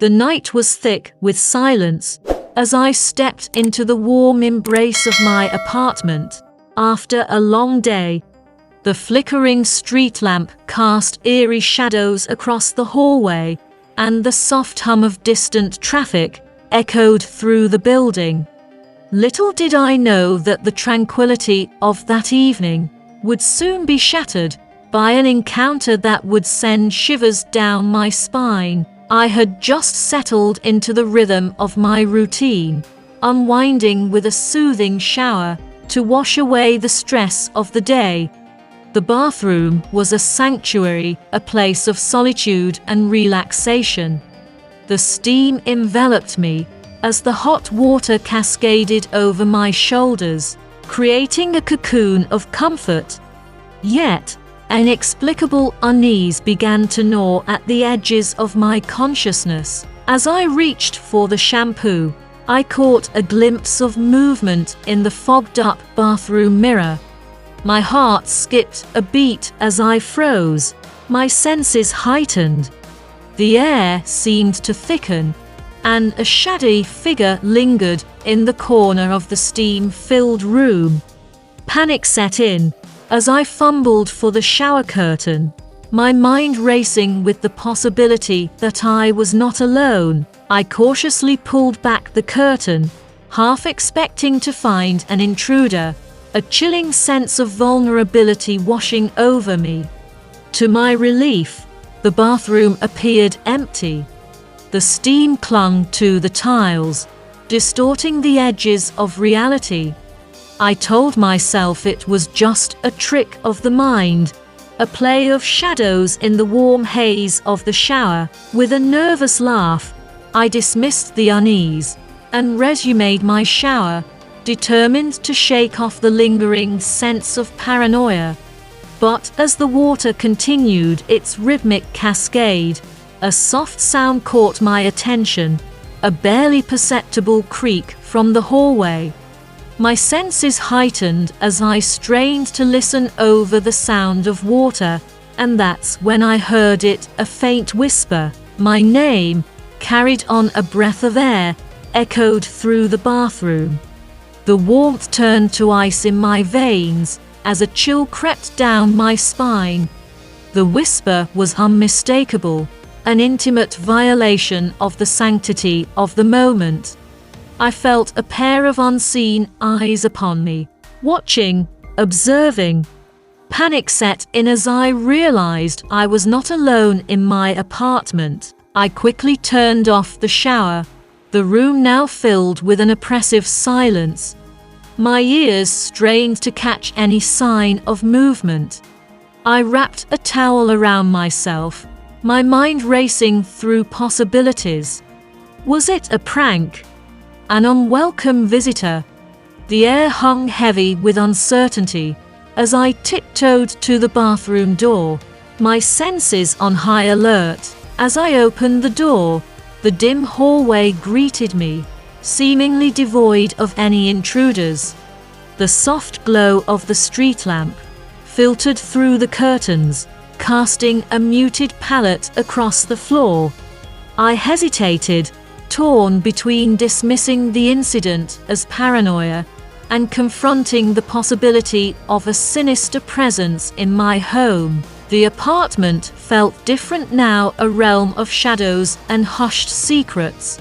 The night was thick with silence as I stepped into the warm embrace of my apartment. After a long day, the flickering street lamp cast eerie shadows across the hallway, and the soft hum of distant traffic echoed through the building. Little did I know that the tranquility of that evening would soon be shattered by an encounter that would send shivers down my spine. I had just settled into the rhythm of my routine, unwinding with a soothing shower to wash away the stress of the day. The bathroom was a sanctuary, a place of solitude and relaxation. The steam enveloped me as the hot water cascaded over my shoulders, creating a cocoon of comfort. Yet, an inexplicable unease began to gnaw at the edges of my consciousness. As I reached for the shampoo, I caught a glimpse of movement in the fogged-up bathroom mirror. My heart skipped a beat as I froze, my senses heightened. The air seemed to thicken, and a shadowy figure lingered in the corner of the steam-filled room. Panic set in as I fumbled for the shower curtain, my mind racing with the possibility that I was not alone. I cautiously pulled back the curtain, half expecting to find an intruder, a chilling sense of vulnerability washing over me. To my relief, the bathroom appeared empty. The steam clung to the tiles, distorting the edges of reality. I told myself it was just a trick of the mind, a play of shadows in the warm haze of the shower. With a nervous laugh, I dismissed the unease and resumed my shower, determined to shake off the lingering sense of paranoia. But as the water continued its rhythmic cascade, a soft sound caught my attention, a barely perceptible creak from the hallway. My senses heightened as I strained to listen over the sound of water, and that's when I heard it, a faint whisper. My name, carried on a breath of air, echoed through the bathroom. The warmth turned to ice in my veins as a chill crept down my spine. The whisper was unmistakable, an intimate violation of the sanctity of the moment. I felt a pair of unseen eyes upon me, watching, observing. Panic set in as I realized I was not alone in my apartment. I quickly turned off the shower, the room now filled with an oppressive silence. My ears strained to catch any sign of movement. I wrapped a towel around myself, my mind racing through possibilities. Was it a prank? An unwelcome visitor? The air hung heavy with uncertainty as I tiptoed to the bathroom door, my senses on high alert. As I opened the door, the dim hallway greeted me, seemingly devoid of any intruders. The soft glow of the street lamp filtered through the curtains, casting a muted palette across the floor. I hesitated, torn between dismissing the incident as paranoia and confronting the possibility of a sinister presence in my home. The apartment felt different now, a realm of shadows and hushed secrets.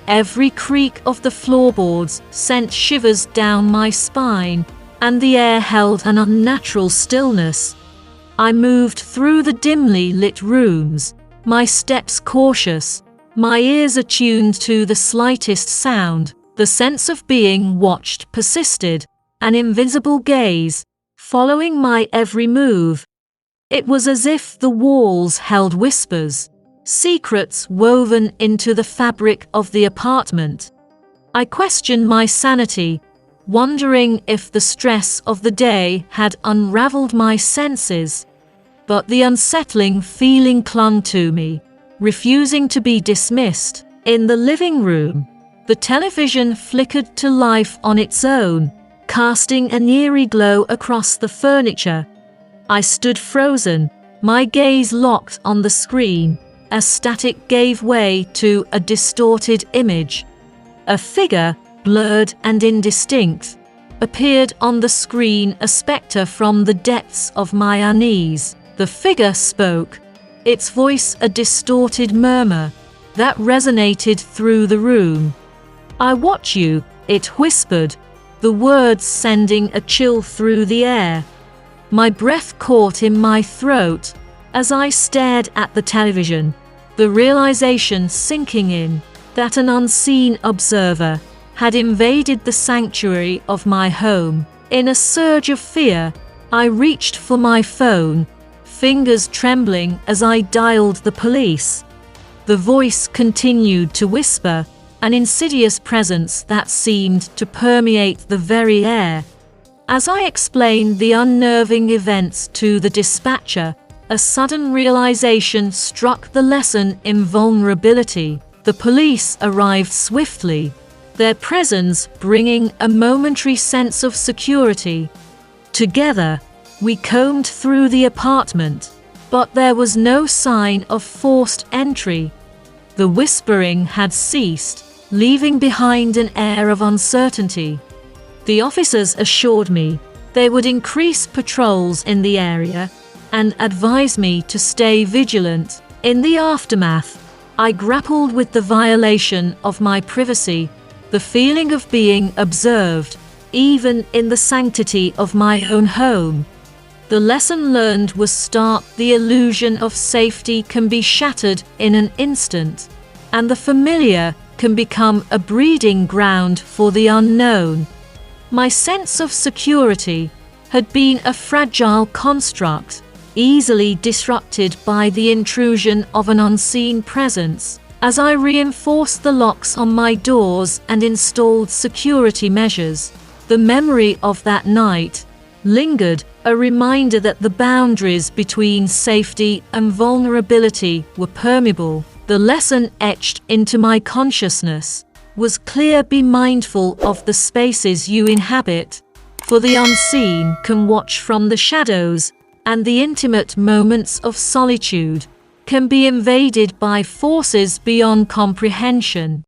Every creak of the floorboards sent shivers down my spine, and the air held an unnatural stillness. I moved through the dimly lit rooms, my steps cautious, my ears attuned to the slightest sound. The sense of being watched persisted, an invisible gaze, following my every move. It was as if the walls held whispers, secrets woven into the fabric of the apartment. I questioned my sanity, wondering if the stress of the day had unraveled my senses. But the unsettling feeling clung to me, refusing to be dismissed. In the living room, the television flickered to life on its own, casting an eerie glow across the furniture. I stood frozen, my gaze locked on the screen, as static gave way to a distorted image. A figure, blurred and indistinct, appeared on the screen, a spectre from the depths of my unease. The figure spoke, its voice a distorted murmur that resonated through the room. "I watch you," it whispered, the words sending a chill through the air. My breath caught in my throat as I stared at the television, the realization sinking in that an unseen observer had invaded the sanctuary of my home. In a surge of fear, I reached for my phone, fingers trembling as I dialed the police. The voice continued to whisper, an insidious presence that seemed to permeate the very air. As I explained the unnerving events to the dispatcher, a sudden realization struck: the lesson in vulnerability. The police arrived swiftly, their presence bringing a momentary sense of security. Together, we combed through the apartment, but there was no sign of forced entry. The whispering had ceased, leaving behind an air of uncertainty. The officers assured me they would increase patrols in the area and advise me to stay vigilant. In the aftermath, I grappled with the violation of my privacy, the feeling of being observed, even in the sanctity of my own home. The lesson learned was stark: the illusion of safety can be shattered in an instant, and the familiar can become a breeding ground for the unknown. My sense of security had been a fragile construct, easily disrupted by the intrusion of an unseen presence. As I reinforced the locks on my doors and installed security measures, the memory of that night lingered, a reminder that the boundaries between safety and vulnerability were permeable. The lesson etched into my consciousness was clear: be mindful of the spaces you inhabit, for the unseen can watch from the shadows, and the intimate moments of solitude can be invaded by forces beyond comprehension.